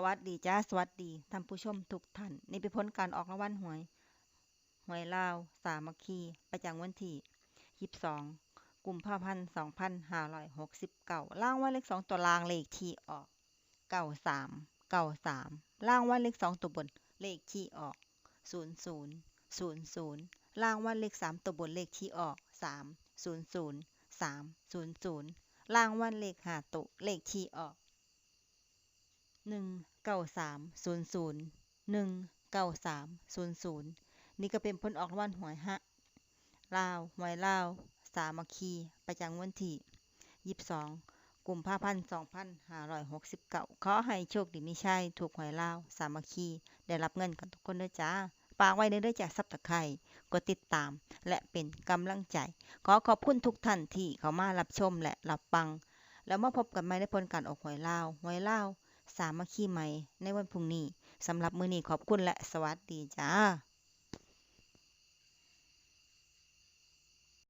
วัสดีจ้าสวัสดีท่านผู้ชมทุกท่านนี่เป็นผลการออกรางวัลหวยลาวสามัคคีประจำวันที่22กุมภาพันธ์2569รางวัลเลข2ตัวล่างเลขที่ออก93รางวัลเลข2ตัวบนเลขที่ออก0000รางวัลเลข3ตัวบนเลขที่ออก300300รางวัลเลข5ตัวเลขที่ออก1930019300นี่ก็เป็นผลออกรางวัลหวยลาวสามัคคีประจำวันที่22กุมภาพันธ์2569ขอให้โชคดีมีชัยถูกหวยลาวสามัคคีได้รับเงินกันทุกคนเด้อจ้าฝากไว้เด้อจ้าSubscribeกดติดตามและเป็นกำลังใจขอบคุณทุกท่านที่เข้ามารับชมและรับฟังแล้วมาพบกันใหม่ในผลการออกหวยลาวสามัคคีใหม่ในวันพรุ่งนี้สำหรับมื้อนี้ขอบคุณและสวัสดีจ้า